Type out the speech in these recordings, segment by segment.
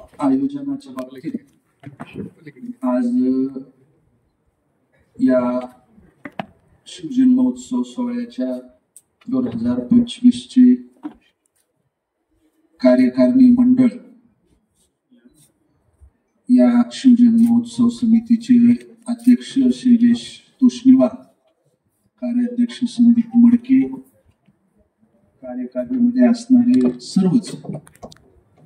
आयोजनाच्या बाबतीत आज या शिवजन्मोत्सव सोहळ्याच्या 2025 चे कार्यकारिणी मंडळ या शिवजन्मोत्सव समितीचे अध्यक्ष शैलेश तोष्णीवाल, कार्याध्यक्ष संदीप मडके, कार्यकारिणीमध्ये असणारे सर्वच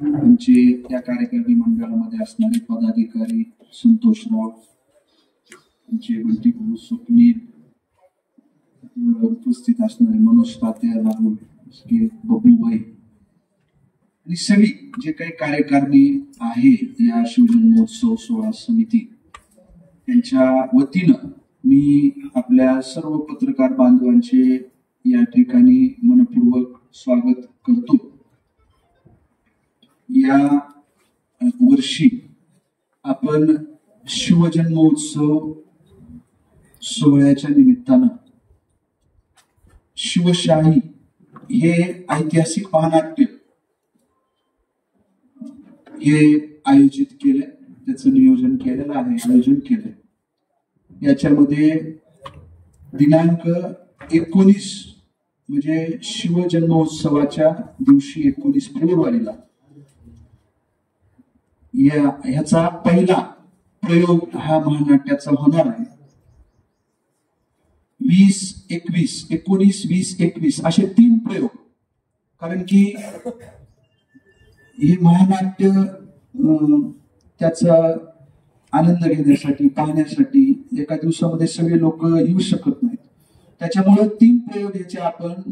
आमचे या कार्यकारिणी मंडळामध्ये असणारे पदाधिकारी, संतोषराव, आमचे बंटी भाऊ, स्वप्नील, उपस्थित असणारे मनोज तात्या, राहुल, बबूभाई आणि सगळी जे काही कार्यकारिणी आहे या शिवजन्मोत्सव सोहळा समिती त्यांच्या वतीनं मी आपल्या सर्व पत्रकार बांधवांचे या ठिकाणी मनपूर्वक स्वागत करतो। या वर्षी आपण शिवजन्मोत्सव सोहळ्याच्या निमित्तानं शिवशाही हे ऐतिहासिक महानाट्य हे आयोजित केले, त्याचं नियोजन केलेलं आहे, आयोजन केलंय। याच्यामध्ये दिनांक 19 म्हणजे शिवजन्मोत्सवाच्या दिवशी 19 फेब्रुवारीला ह्याचा पहिला प्रयोग हा महानाट्याचा होणार आहे। 20, 21, 19, 20, 21 असे 3 प्रयोग, कारण की हे महानाट्य त्याचा आनंद घेण्यासाठी, पाहण्यासाठी एका दिवसामध्ये सगळे लोक येऊ शकत नाहीत, त्याच्यामुळे 3 प्रयोग याचे आपण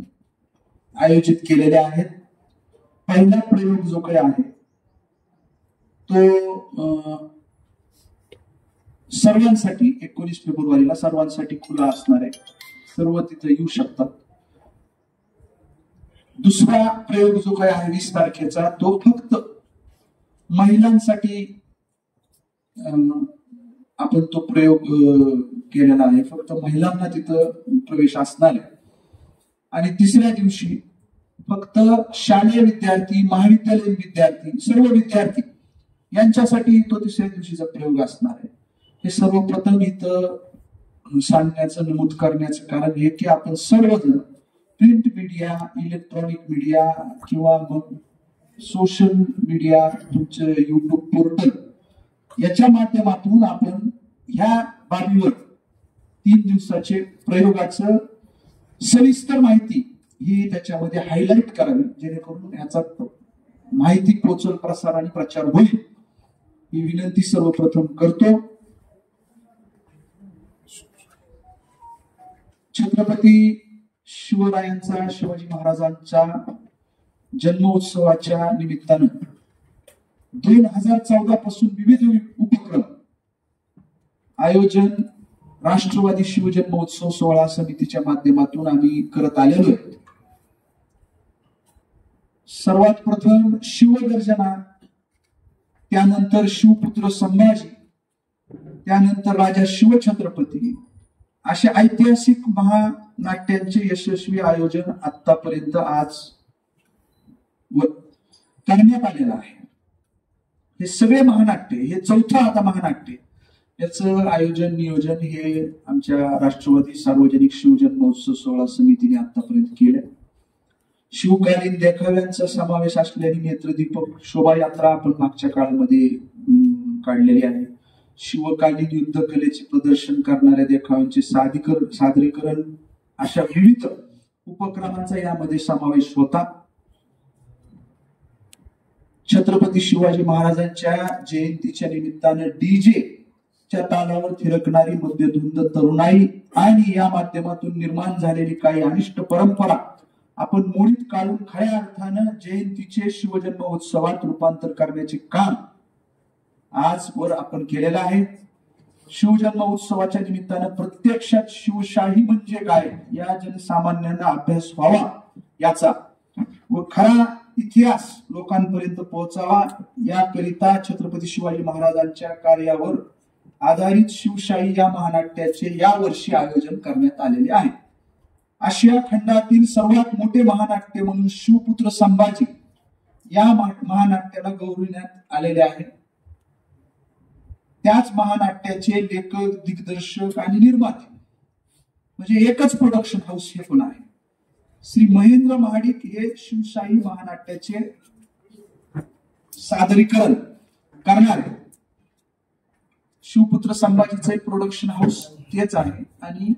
आयोजित केलेले आहेत। पहिला प्रयोग जो काही आहे तो सर्वांसाठी 19 फेब्रुवारीला सर्वांसाठी खुला असणार आहे, सर्व तिथे येऊ शकतात। दुसरा प्रयोग जो काही आहे 20 तारखेचा तो फक्त महिलांसाठी आपण तो प्रयोग केलेला आहे, फक्त महिलांना तिथं प्रवेश असणार आहे। आणि तिसऱ्या दिवशी फक्त शालेय विद्यार्थी, महाविद्यालयीन विद्यार्थी, सर्व विद्यार्थी यांच्यासाठी तो तिसऱ्या दिवशीचा प्रयोग असणार आहे। हे सर्वप्रथम इथं सांगण्याचं, नमूद करण्याचं कारण हे की आपण सर्वजण प्रिंट मीडिया, इलेक्ट्रॉनिक मीडिया किंवा मग सोशल मीडिया, तुमचं युट्यूब पोर्टल याच्या माध्यमातून आपण ह्या बाबीवर 3 दिवसाचे प्रयोगाचं सविस्तर माहिती ही त्याच्यामध्ये हायलाइट करावी, जेणेकरून ह्याचा माहिती पोचल, प्रसार आणि प्रचार होईल ही विनंती सर्वप्रथम करतो। छत्रपती शिवरायांचा, शिवाजी महाराजांच्या जन्मोत्सवाच्या निमित्तानं 2014 पासून विविध उपक्रम आयोजन राष्ट्रवादी शिवजन्मोत्सव सोहळा समितीच्या माध्यमातून आम्ही करत आलेलो आहे। सर्वात प्रथम शिवगर्जना, त्यानंतर शिवपुत्र संभाजी, त्यानंतर राजा शिवछत्रपती अशा ऐतिहासिक महानाट्यांचे यशस्वी आयोजन आतापर्यंत आज करण्यात आलेलं आहे। हे सगळे महानाट्य, हे 4थं आता महानाट्य, याचं आयोजन नियोजन हे आमच्या राष्ट्रवादी सार्वजनिक शिवजन्मोत्सव सोहळा समितीने आतापर्यंत केले। शिवकालीन देखाव्यांचा समावेश असलेली नेत्रदीपक शोभायात्रा आपण मागच्या काळामध्ये काढलेली आहे। शिवकालीन युद्ध कलेचे प्रदर्शन करणाऱ्या देखाव्यांचे सादरीकरण अशा विविध उपक्रमांचा यामध्ये समावेश होता। छत्रपती शिवाजी महाराजांच्या जयंतीच्या निमित्तानं डीजे च्या तालावर थिरकणारी मध्यधुंद तरुणाई आणि या माध्यमातून निर्माण झालेली काही अनिष्ट परंपरा आपण मोडीत काढून खऱ्या अर्थानं जयंतीचे शिवजन्मोत्सवात रूपांतर करण्याचे काम आजवर आपण केलेलं आहे। शिवजन्मोत्सवाच्या निमित्तानं प्रत्यक्षात शिवशाही म्हणजे काय या जनसामान्यांना अभ्यास व्हावा याचा व खरा इतिहास लोकांपर्यंत पोहोचावा याकरिता छत्रपती शिवाजी महाराजांच्या कार्यावर आधारित शिवशाही या महानाट्याचे यावर्षी आयोजन करण्यात आलेले आहे। आशिया खंडातील सर्वात मोठे महानाट्य म्हणून शिवपुत्र संभाजी या महानाट्याला गौरविण्यात आलेले आहे. त्याच महानाट्याचे लेखक, दिग्दर्शक आणि निर्माते म्हणजे एकच प्रोडक्शन हाऊस हे पण आहे. श्री महेंद्र महाडिक हे शिवशाही महानाट्याचे सादरीकरण करणार. शिवपुत्र संभाजीचे प्रोडक्शन हाऊस तेच आहे आणि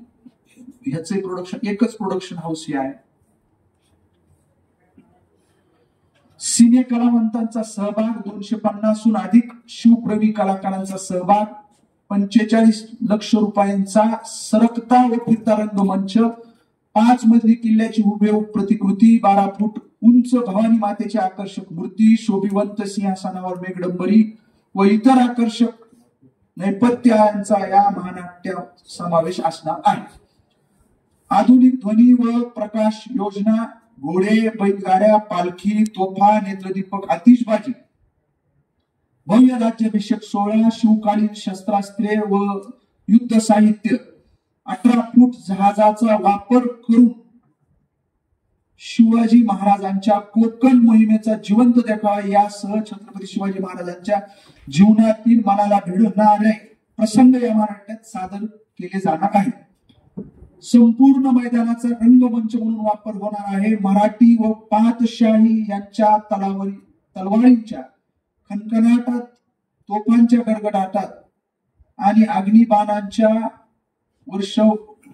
ह्याचे प्रोडक्शन एकच प्रोडक्शन हाऊस हे आहे. सिने कलावंतांचा सहभाग 250हून अधिक शिवप्रेमी कलाकारांचा सहभाग, 45 लक्ष रुपयांचा सरकता व फिरता रंगमंच, 5 मजली किल्ल्याची हुबेहूब प्रतिकृती, 12 फूट उंच भवानी मातेची आकर्षक मूर्ती, शोभिवंत सिंहासनावर मेघडंबरी व इतर आकर्षक नैपथ्यांचा या महानाट्यात समावेश असणार आहे. आधुनिक ध्वनी व प्रकाश योजना, घोडे, बैलगाड्या, पालखी, तोफा, नेत्रदीपक, आतिषबाजी, भव्य राज्याभिषेक सोहळा, शिवकालीन शस्त्रास्त्रे व युद्ध साहित्य, 18 फूट जहाजाचा वापर करून शिवाजी महाराजांच्या कोकण मोहिमेचा जिवंत देखावा यासह छत्रपती शिवाजी महाराजांच्या जीवनातील मनाला भिडणारे प्रसंग या महानाट्यात सादर केले जाणार आहेत. संपूर्ण मैदानाचा रंगमंच म्हणून वापर होणार आहे. मराठी व पातशाही यांच्या तलवारींच्या खणखणाटात, तोफांच्या गडगडाटात आणि अग्निबाणांच्या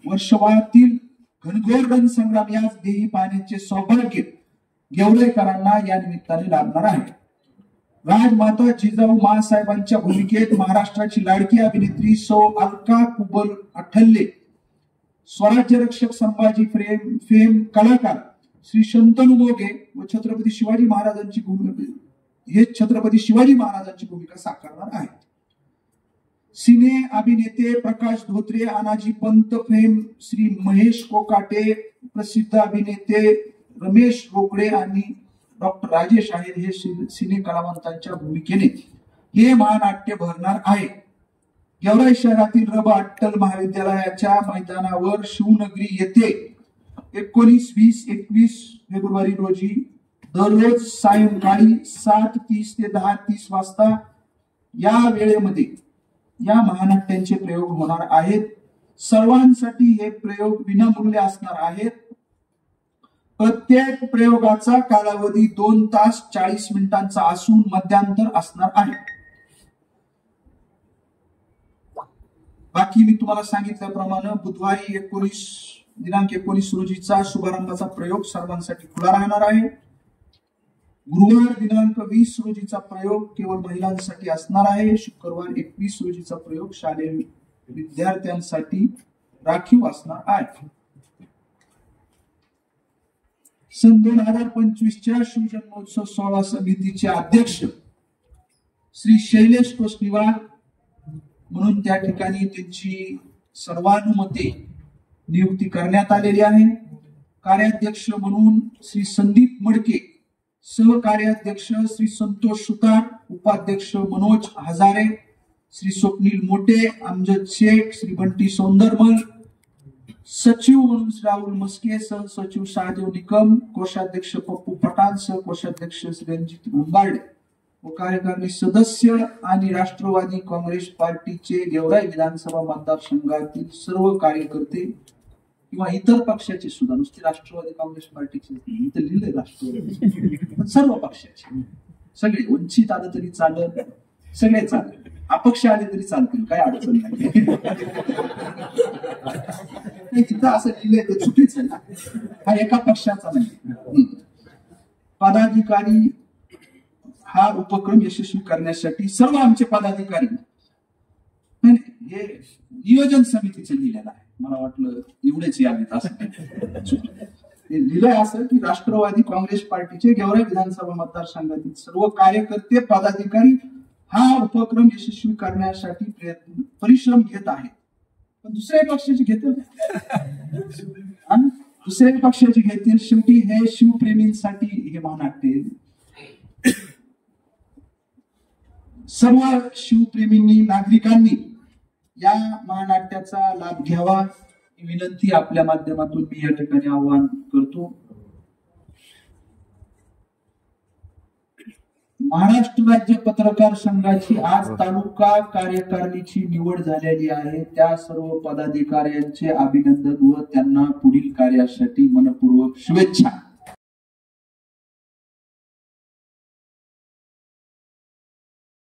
वर्षवातील घनघोर रणसंग्राम याच देही पाहण्याचे सौभाग्य गेवराईकरांना या निमित्ताने लाभणार आहे. राजमाता जिजाऊ माँसाहेबांच्या भूमिकेत महाराष्ट्राची लाडकी अभिनेत्री सौ अलका कुबल अठ्ठले, स्वराज्य रक्षक संभाजी फेम कलाकार श्री शंतनू मोगे व छत्रपती शिवाजी महाराजांची भूमिका साकारणार आहेत. सिने अभिनेते प्रकाश धोत्रे, अनाजी पंत फेम श्री महेश कोकाटे, प्रसिद्ध अभिनेते रमेश रोकडे आणि डॉक्टर राजेश आहेर हे सिने कलावंतांच्या भूमिकेने हे महानाट्य भरणार आहे. गेवराई शहरातील रब अट्टल महाविद्यालयाच्या मैदानावर शिवनगरी येथे 19, 20, 21 फेब्रुवारी रोजी दररोज सायंकाळी 7:30 ते 10:30 वाजता या वेळेमध्ये या महानाट्यांचे प्रयोग होणार आहेत. सर्वांसाठी हे प्रयोग विनामूल्य असणार आहेत. प्रत्येक प्रयोगाचा कालावधी 2 तास 40 मिनिटांचा असून मध्यांतर असणार आहे. बाकी मी तुम्हाला सांगितल्याप्रमाणे बुधवारी दिनांक 19 रोजीचा शुभारंभाचा प्रयोग सर्वांसाठी खुला राहणार आहे. गुरुवार दिनांक 20 रोजीचा प्रयोग केवळ महिलांसाठी असणार आहे. शुक्रवार 21 रोजीचा प्रयोग शालेय विद्यार्थ्यांसाठी राखीव असणार आहे. सन 2025च्या शिवजन्मोत्सव सोहळा समितीचे अध्यक्ष श्री शैलेश तोष्णीवाल म्हणून त्या ठिकाणी त्यांची सर्वानुमते नियुक्ती करण्यात आलेली आहे. कार्याध्यक्ष म्हणून श्री संदीप मडके, सहकार्याध्यक्ष श्री संतोष सुतार, उपाध्यक्ष मनोज हजारे, श्री स्वप्नील मोटे, अमजद शेख, श्री बंटी सौंदरमल, सचिव म्हणून श्री राहुल मस्के, सहसचिव शहादेव निकम, कोषाध्यक्ष पप्पू पठाण, सहकोषाध्यक्ष श्री रणजित गुंबार्डे व कार्यकारिणी सदस्य आणि राष्ट्रवादी काँग्रेस पार्टीचे गेवराई विधानसभा मतदारसंघातील सर्व कार्यकर्ते किंवा इतर पक्षाचे सुद्धा, नुसते राष्ट्रवादी काँग्रेस पार्टीचे इथं लिहिलंय राष्ट्रवादी, सर्व पक्षाचे सगळे, वंचित आलं तरी चालत, सगळे चालत, अपक्ष आले तरी चालतील, काय अडचण नाही. तिथं असं लिहिलंय ते चुकीच आहे ना, हा एका पक्षाचा नाही. पदाधिकारी हा उपक्रम यशस्वी करण्यासाठी सर्व आमचे पदाधिकारी हे नियोजन समितीचे लिहिलेलं आहे. मला वाटलं एवढेच यावेत असं लिहिलंय असं की राष्ट्रवादी काँग्रेस पार्टीचे गेवराई विधानसभा मतदारसंघातील सर्व कार्यकर्ते पदाधिकारी हा उपक्रम यशस्वी करण्यासाठी परिश्रम घेत आहेत. पण दुसऱ्या पक्षाचे घेतील आणि दुसऱ्या पक्षाचे घेतील. शेवटी हे शिवप्रेमींसाठी हे महानाट्य, सर्व शिवप्रेमींनी, नागरिकांनी या महानाट्याचा लाभ घ्यावा ही विनंती आपल्या माध्यमातून मी या ठिकाणी आवाहन करतो. महाराष्ट्र राज्य पत्रकार संघाची आज तालुका कार्यकारिणीची निवड झालेली आहे. त्या सर्व पदाधिकाऱ्यांचे अभिनंदन व त्यांना पुढील कार्यासाठी मनपूर्वक शुभेच्छा.